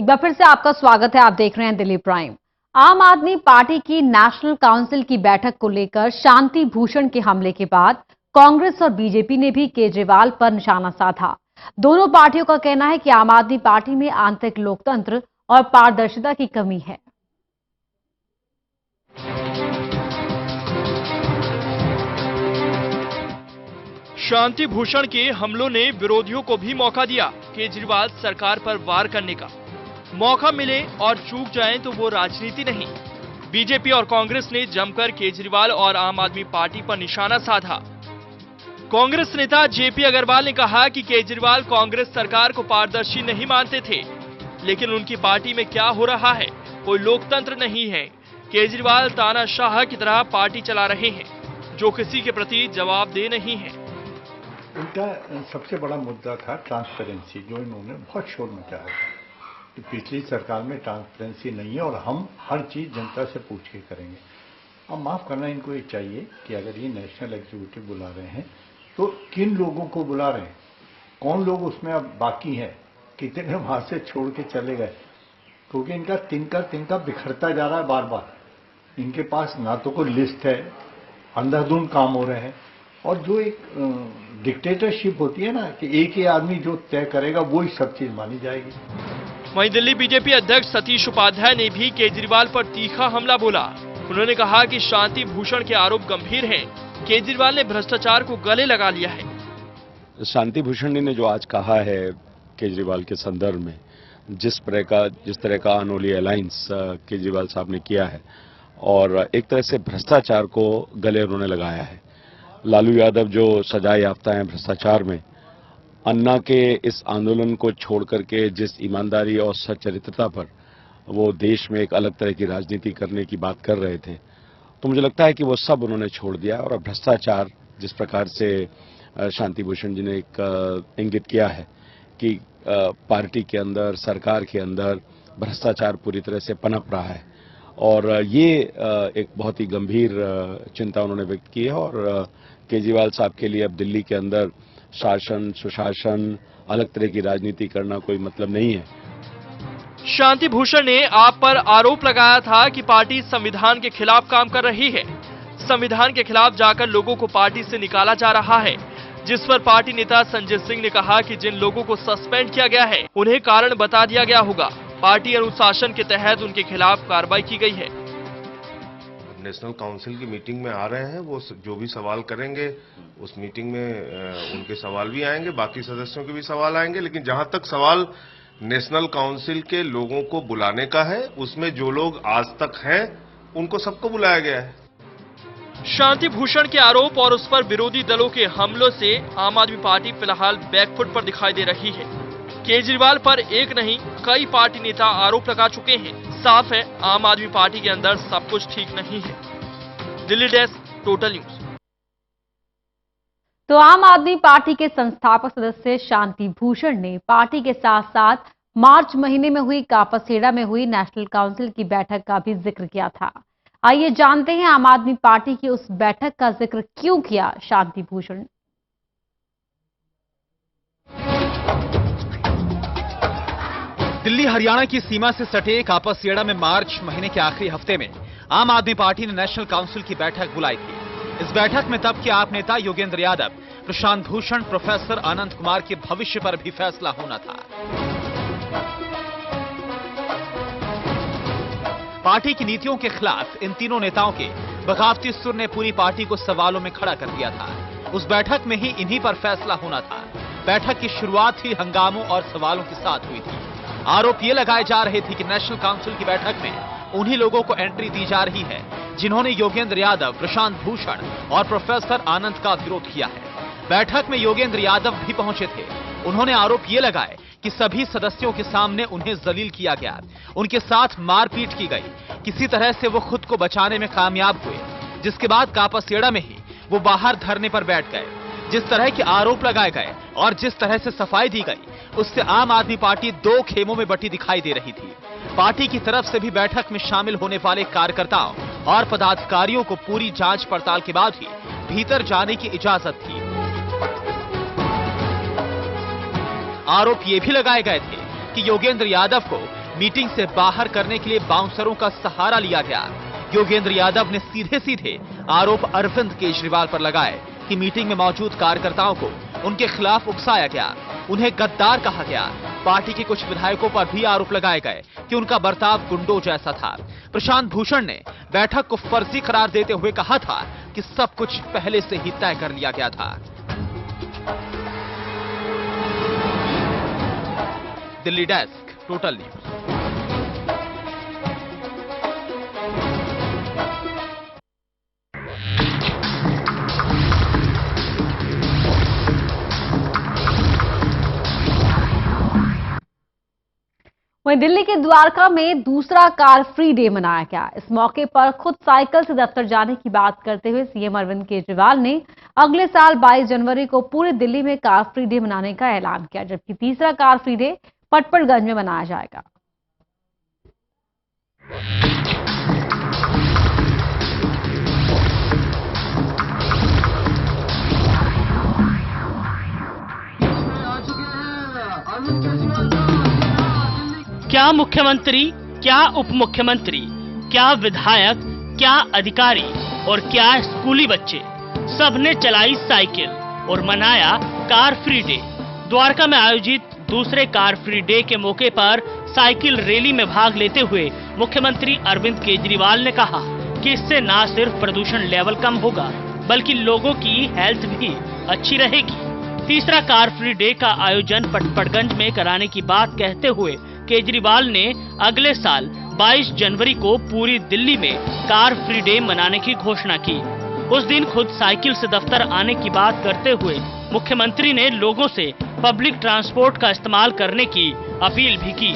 एक बार फिर से आपका स्वागत है। आप देख रहे हैं दिल्ली प्राइम। आम आदमी पार्टी की नेशनल काउंसिल की बैठक को लेकर शांति भूषण के हमले के बाद कांग्रेस और बीजेपी ने भी केजरीवाल पर निशाना साधा। दोनों पार्टियों का कहना है कि आम आदमी पार्टी में आंतरिक लोकतंत्र और पारदर्शिता की कमी है। शांति भूषण के हमलों ने विरोधियों को भी मौका दिया केजरीवाल सरकार पर वार करने का। मौका मिले और चूक जाएं तो वो राजनीति नहीं। बीजेपी और कांग्रेस ने जमकर केजरीवाल और आम आदमी पार्टी पर निशाना साधा। कांग्रेस नेता जेपी अग्रवाल ने कहा कि केजरीवाल कांग्रेस सरकार को पारदर्शी नहीं मानते थे, लेकिन उनकी पार्टी में क्या हो रहा है, कोई लोकतंत्र नहीं है। केजरीवाल तानाशाह की तरह पार्टी चला रहे हैं, जो किसी के प्रति जवाबदेह नहीं है। उनका सबसे बड़ा मुद्दा था ट्रांसपेरेंसी, जो इन्होंने बहुत शोर मचाया था कि पिछली सरकार में ट्रांसपेरेंसी नहीं है और हम हर चीज जनता से पूछ के करेंगे। अब माफ करना, इनको ये चाहिए कि अगर ये नेशनल एग्जीक्यूटिव बुला रहे हैं तो किन लोगों को बुला रहे हैं, कौन लोग उसमें अब बाकी हैं, कितने वहां से छोड़ के चले गए, क्योंकि इनका तिनका बिखरता जा रहा है बार बार। इनके पास ना तो कोई लिस्ट है, अंधाधुंध काम हो रहे हैं, और जो एक डिक्टेटरशिप होती है ना कि एक ही आदमी जो तय करेगा वो ही सब चीज मानी जाएगी। वहीं दिल्ली बीजेपी अध्यक्ष सतीश उपाध्याय ने भी केजरीवाल पर तीखा हमला बोला। उन्होंने कहा कि शांति भूषण के आरोप गंभीर हैं। केजरीवाल ने भ्रष्टाचार को गले लगा लिया है। शांति भूषण ने जो आज कहा है केजरीवाल के संदर्भ में, जिस तरह का अनोली अलायंस केजरीवाल साहब ने किया है और एक तरह से भ्रष्टाचार को गले उन्होंने लगाया है। लालू यादव जो सजा याफ्ता है भ्रष्टाचार में, अन्ना के इस आंदोलन को छोड़ करके जिस ईमानदारी और सच्चरित्रता पर वो देश में एक अलग तरह की राजनीति करने की बात कर रहे थे, तो मुझे लगता है कि वो सब उन्होंने छोड़ दिया। और भ्रष्टाचार जिस प्रकार से शांति भूषण जी ने एक इंगित किया है कि पार्टी के अंदर, सरकार के अंदर भ्रष्टाचार पूरी तरह से पनप रहा है, और ये एक बहुत ही गंभीर चिंता उन्होंने व्यक्त की है। और केजरीवाल साहब के लिए अब दिल्ली के अंदर शासन, सुशासन, अलग तरह की राजनीति करना कोई मतलब नहीं है। शांति भूषण ने आप पर आरोप लगाया था कि पार्टी संविधान के खिलाफ काम कर रही है। संविधान के खिलाफ जाकर लोगों को पार्टी से निकाला जा रहा है, जिस पर पार्टी नेता संजय सिंह ने कहा कि जिन लोगों को सस्पेंड किया गया है उन्हें कारण बता दिया गया होगा। पार्टी अनुशासन के तहत उनके खिलाफ कार्रवाई की गई है। नेशनल काउंसिल की मीटिंग में आ रहे हैं, वो जो भी सवाल करेंगे उस मीटिंग में उनके सवाल भी आएंगे, बाकी सदस्यों के भी सवाल आएंगे। लेकिन जहां तक सवाल नेशनल काउंसिल के लोगों को बुलाने का है, उसमें जो लोग आज तक हैं उनको सबको बुलाया गया है। शांति भूषण के आरोप और उस पर विरोधी दलों के हमलों से आम आदमी पार्टी फिलहाल बैकफुट पर दिखाई दे रही है। केजरीवाल पर एक नहीं कई पार्टी नेता आरोप लगा चुके हैं। साफ है, आम आदमी पार्टी के अंदर सब कुछ ठीक नहीं है। Delhi desk, total news. तो आम आदमी पार्टी के संस्थापक सदस्य शांति भूषण ने पार्टी के साथ साथ मार्च महीने में हुई कापासेड़ा में हुई नेशनल काउंसिल की बैठक का भी जिक्र किया था। आइए जानते हैं आम आदमी पार्टी की उस बैठक का जिक्र क्यों किया शांति भूषण। दिल्ली हरियाणा की सीमा से सटे कापासेड़ा में मार्च महीने के आखिरी हफ्ते में आम आदमी पार्टी ने नेशनल काउंसिल की बैठक बुलाई थी। इस बैठक में तब के आप नेता योगेंद्र यादव, प्रशांत भूषण, प्रोफेसर आनंद कुमार के भविष्य पर भी फैसला होना था। पार्टी की नीतियों के खिलाफ इन तीनों नेताओं के बगावती सुर ने पूरी पार्टी को सवालों में खड़ा कर दिया था। उस बैठक में ही इन्हीं पर फैसला होना था। बैठक की शुरुआत ही हंगामों और सवालों के साथ हुई थी। आरोप ये लगाए जा रहे थे कि नेशनल काउंसिल की बैठक में उन्हीं लोगों को एंट्री दी जा रही है जिन्होंने योगेंद्र यादव, प्रशांत भूषण और प्रोफेसर आनंद का विरोध किया है। बैठक में योगेंद्र यादव भी पहुंचे थे। उन्होंने आरोप ये लगाए कि सभी सदस्यों के सामने उन्हें जलील किया गया, उनके साथ मारपीट की गई। किसी तरह से वो खुद को बचाने में कामयाब हुए, जिसके बाद कापासेड़ा में ही वो बाहर धरने पर बैठ गए। जिस तरह के आरोप लगाए गए और जिस तरह से सफाई दी गई, उससे आम आदमी पार्टी दो खेमों में बटी दिखाई दे रही थी। पार्टी की तरफ से भी बैठक में शामिल होने वाले कार्यकर्ताओं और पदाधिकारियों को पूरी जांच पड़ताल के बाद ही भीतर जाने की इजाजत थी। आरोप ये भी लगाए गए थे कि योगेंद्र यादव को मीटिंग से बाहर करने के लिए बाउंसरों का सहारा लिया गया। योगेंद्र यादव ने सीधे सीधे आरोप अरविंद केजरीवाल पर लगाए कि मीटिंग में मौजूद कार्यकर्ताओं को उनके खिलाफ उकसाया गया, उन्हें गद्दार कहा गया। पार्टी के कुछ विधायकों पर भी आरोप लगाए गए कि उनका बर्ताव गुंडों जैसा था। प्रशांत भूषण ने बैठक को फर्जी करार देते हुए कहा था कि सब कुछ पहले से ही तय कर लिया गया था। Delhi desk, total news. वहीं दिल्ली के द्वारका में दूसरा कार फ्री डे मनाया गया। इस मौके पर खुद साइकिल से दफ्तर जाने की बात करते हुए सीएम अरविंद केजरीवाल ने अगले साल 22 जनवरी को पूरे दिल्ली में कार फ्री डे मनाने का ऐलान किया, जबकि तीसरा कार फ्री डे पटपड़गंज में मनाया जाएगा। क्या मुख्यमंत्री, क्या उप मुख्यमंत्री, क्या विधायक, क्या अधिकारी और क्या स्कूली बच्चे, सबने चलाई साइकिल और मनाया कार फ्री डे। द्वारका में आयोजित दूसरे कार फ्री डे के मौके पर साइकिल रैली में भाग लेते हुए मुख्यमंत्री अरविंद केजरीवाल ने कहा कि इससे न सिर्फ प्रदूषण लेवल कम होगा बल्कि लोगों की हेल्थ भी अच्छी रहेगी। तीसरा कार फ्री डे का आयोजन पटपड़गंज में कराने की बात कहते हुए केजरीवाल ने अगले साल 22 जनवरी को पूरी दिल्ली में कार फ्री डे मनाने की घोषणा की। उस दिन खुद साइकिल से दफ्तर आने की बात करते हुए मुख्यमंत्री ने लोगों से पब्लिक ट्रांसपोर्ट का इस्तेमाल करने की अपील भी की।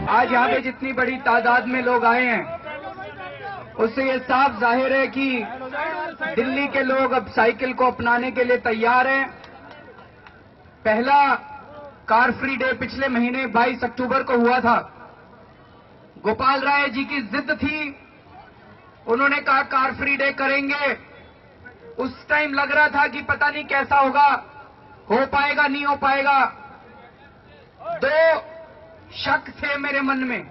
आज यहाँ पे जितनी बड़ी तादाद में लोग आए हैं उससे ये साफ जाहिर है कि दिल्ली के लोग अब साइकिल को अपनाने के लिए तैयार हैं। पहला कार फ्री डे पिछले महीने 22 अक्टूबर को हुआ था। गोपाल राय जी की जिद थी, उन्होंने कहा कार फ्री डे करेंगे। उस टाइम लग रहा था कि पता नहीं कैसा होगा, हो पाएगा नहीं हो पाएगा। दो शक थे मेरे मन में।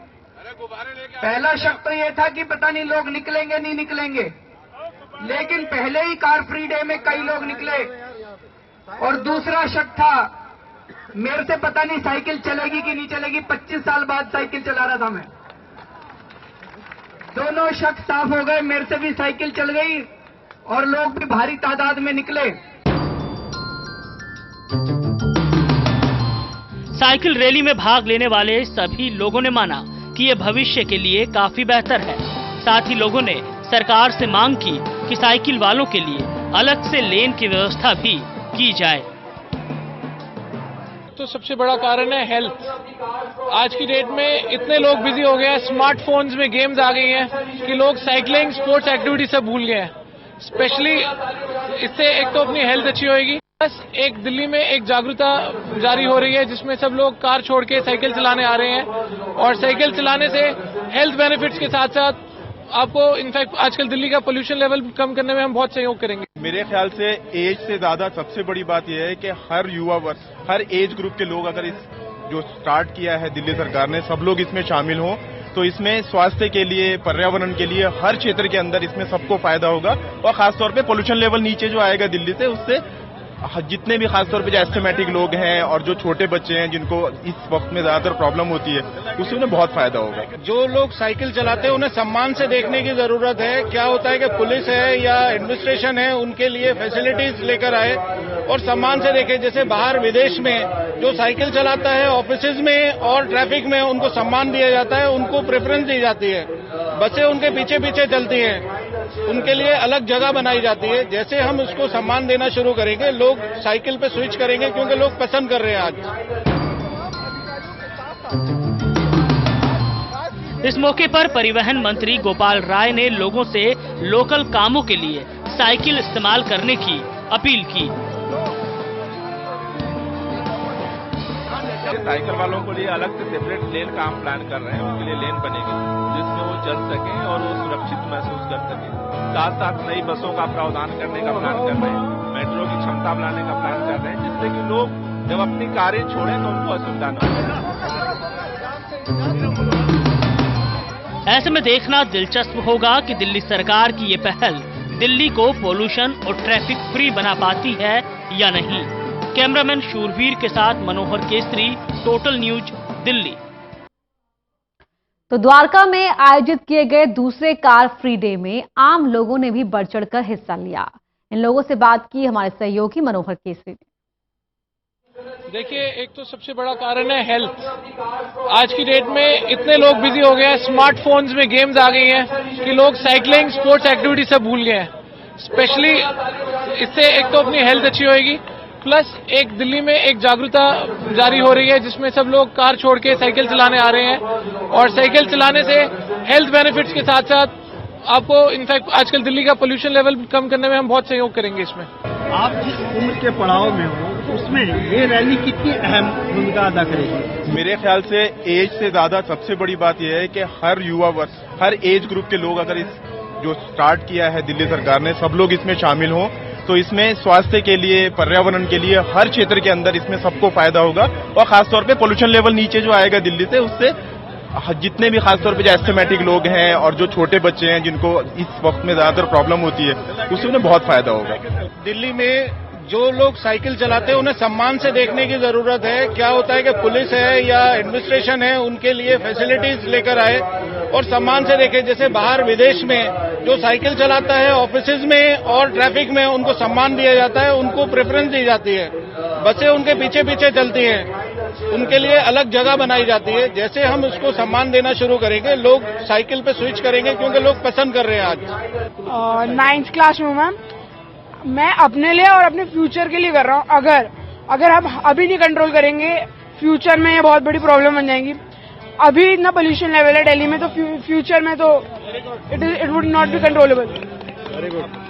पहला शक तो यह था कि पता नहीं लोग निकलेंगे नहीं निकलेंगे, लेकिन पहले ही कार फ्री डे में कई लोग निकले। और दूसरा शक था मेरे से पता नहीं साइकिल चलेगी कि नहीं चलेगी। 25 साल बाद साइकिल चला रहा था मैं। दोनों शक साफ हो गए, मेरे से भी साइकिल चल गई और लोग भी भारी तादाद में निकले। साइकिल रैली में भाग लेने वाले सभी लोगों ने माना कि ये भविष्य के लिए काफी बेहतर है। साथ ही लोगों ने सरकार से मांग की कि साइकिल वालों के लिए अलग से लेन की व्यवस्था भी की जाए। तो सबसे बड़ा कारण है हेल्थ। आज की डेट में इतने लोग बिजी हो गए हैं, स्मार्टफोन्स में गेम्स आ गई हैं कि लोग साइकिलिंग स्पोर्ट्स एक्टिविटी से भूल गए हैं। स्पेशली इससे एक तो अपनी हेल्थ अच्छी होगी, प्लस एक दिल्ली में एक जागरूकता जारी हो रही है जिसमें सब लोग कार छोड़ के साइकिल चलाने आ रहे हैं। और साइकिल चलाने से हेल्थ बेनिफिट्स के साथ साथ आपको इनफैक्ट आजकल दिल्ली का पोल्यूशन लेवल कम करने में हम बहुत सहयोग करेंगे। मेरे ख्याल से एज से ज्यादा सबसे बड़ी बात यह है कि हर युवा वर्ग, हर एज ग्रुप के लोग अगर इस जो स्टार्ट किया है दिल्ली सरकार ने, सब लोग इसमें शामिल हों तो इसमें स्वास्थ्य के लिए, पर्यावरण के लिए, हर क्षेत्र के अंदर इसमें सबको फायदा होगा। और खासतौर पे पोल्यूशन लेवल नीचे जो आएगा दिल्ली से, उससे जितने भी खासतौर पे जो एस्थमेटिक लोग हैं और जो छोटे बच्चे हैं जिनको इस वक्त में ज्यादातर प्रॉब्लम होती है, उससे उन्हें बहुत फायदा होगा। जो लोग साइकिल चलाते हैं उन्हें सम्मान से देखने की जरूरत है। क्या होता है कि पुलिस है या एडमिनिस्ट्रेशन है उनके लिए फैसिलिटीज लेकर आए और सम्मान से देखे। जैसे बाहर विदेश में जो साइकिल चलाता है ऑफिसेज में और ट्रैफिक में उनको सम्मान दिया जाता है, उनको प्रेफरेंस दी जाती है। बसें उनके पीछे पीछे चलती हैं, उनके लिए अलग जगह बनाई जाती है। जैसे हम उसको सम्मान देना शुरू करेंगे लोग साइकिल पे स्विच करेंगे, क्योंकि लोग पसंद कर रहे हैं आज। इस मौके पर परिवहन मंत्री गोपाल राय ने लोगों से लोकल कामों के लिए साइकिल इस्तेमाल करने की अपील की। साइकिल वालों के लिए अलग से सेपरेट लेन का हम प्लान कर रहे हैं, उनके लिए लेन बनेगी जिसमें वो चल सकें और वो सुरक्षित महसूस कर सकें। साथ साथ नई बसों का प्रावधान करने का प्लान कर रहे हैं, मेट्रो की क्षमता बढ़ाने का प्लान कर रहे हैं, जिससे कि लोग जब अपनी कारें छोड़ें तो उनको असुविधा न हो। ऐसे में देखना दिलचस्प होगा कि दिल्ली सरकार की ये पहल दिल्ली को पोल्यूशन और ट्रैफिक फ्री बना पाती है या नहीं। कैमरामैन शूरवीर के साथ मनोहर केसरी, टोटल न्यूज, दिल्ली। तो द्वारका में आयोजित किए गए दूसरे कार फ्री डे में आम लोगों ने भी बढ़ चढ़कर हिस्सा लिया। इन लोगों से बात की हमारे सहयोगी मनोहर केसरी ने। देखिए, एक तो सबसे बड़ा कारण है हेल्थ। आज की डेट में इतने लोग बिजी हो गए हैं, स्मार्टफोन्स में गेम्स आ गई हैं कि लोग साइकिलिंग, स्पोर्ट्स एक्टिविटी सब भूल गए हैं। स्पेशली इससे एक तो अपनी हेल्थ अच्छी होएगी, प्लस एक दिल्ली में एक जागरूकता जारी हो रही है जिसमें सब लोग कार छोड़ के साइकिल चलाने आ रहे हैं और साइकिल चलाने से हेल्थ बेनिफिट्स के साथ साथ आपको इनफैक्ट आजकल दिल्ली का पोल्यूशन लेवल कम करने में हम बहुत सहयोग करेंगे। इसमें आप जिस उम्र के पड़ाव में हो उसमें ये रैली कितनी अहम भूमिका अदा करेगी? मेरे ख्याल से एज से ज्यादा सबसे बड़ी बात यह है कि हर युवा वर्ग, हर एज ग्रुप के लोग अगर इस जो स्टार्ट किया है दिल्ली सरकार ने, सब लोग इसमें शामिल हों तो इसमें स्वास्थ्य के लिए, पर्यावरण के लिए, हर क्षेत्र के अंदर इसमें सबको फायदा होगा। और खासतौर पे पोल्यूशन लेवल नीचे जो आएगा दिल्ली से, उससे जितने भी खासतौर पे जो एस्थमेटिक लोग हैं और जो छोटे बच्चे हैं जिनको इस वक्त में ज्यादातर प्रॉब्लम होती है, उससे उन्हें बहुत फायदा होगा। दिल्ली में जो लोग साइकिल चलाते हैं उन्हें सम्मान से देखने की जरूरत है। क्या होता है कि पुलिस है या एडमिनिस्ट्रेशन है उनके लिए फैसिलिटीज लेकर आए और सम्मान से देखे। जैसे बाहर विदेश में जो साइकिल चलाता है ऑफिसेज में और ट्रैफिक में उनको सम्मान दिया जाता है, उनको प्रेफरेंस दी जाती है, बसें उनके पीछे पीछे चलती हैं, उनके लिए अलग जगह बनाई जाती है। जैसे हम उसको सम्मान देना शुरू करेंगे, लोग साइकिल पे स्विच करेंगे क्योंकि लोग पसंद कर रहे हैं। आज 9th क्लास में मैम, मैं अपने लिए और अपने फ्यूचर के लिए कर रहा हूँ। अगर हम अभी नहीं कंट्रोल करेंगे, फ्यूचर में ये बहुत बड़ी प्रॉब्लम बन जाएंगी। अभी इतना पोल्यूशन लेवल है दिल्ली में, तो फ्यूचर में तो it would not be controllable. Very good.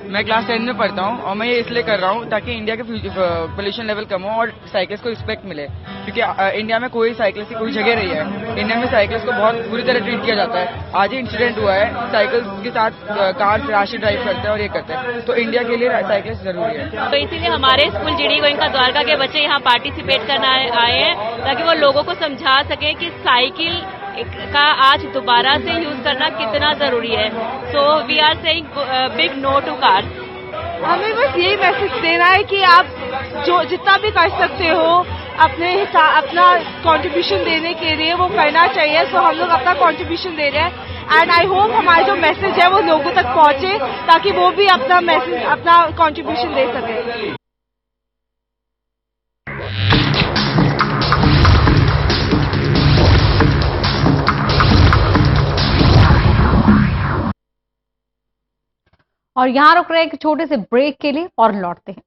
मैं क्लास 10 में पढ़ता हूँ और मैं ये इसलिए कर रहा हूँ ताकि इंडिया के पोल्यूशन लेवल कम हो और साइकिल्स को रिस्पेक्ट मिले, क्योंकि इंडिया में कोई साइकिल्स की कोई जगह नहीं है। इंडिया में साइकिल्स को बहुत बुरी तरह ट्रीट किया जाता है। आज ही इंसिडेंट हुआ है, साइकिल्स के साथ कार राशि ड्राइव करते हैं और ये करते हैं, तो इंडिया के लिए साइकिल्स जरूरी है। तो इसीलिए हमारे स्कूल जीडी गोइंका द्वारका के बच्चे यहाँ पार्टिसिपेट करना आए हैं ताकि वो लोगों को समझा सकें कि साइकिल का आज दोबारा से यूज करना कितना जरूरी है। So we are saying big no to cars. हमें बस यही मैसेज देना है कि आप जो जितना भी कर सकते हो अपना कंट्रीब्यूशन देने के लिए वो करना चाहिए। सो हम लोग अपना कंट्रीब्यूशन दे रहे हैं एंड आई होप हमारा जो मैसेज है वो लोगों तक पहुंचे ताकि वो भी अपना मैसेज, अपना कंट्रीब्यूशन दे सके। और यहां रुक रहे एक छोटे से ब्रेक के लिए और लौटते हैं।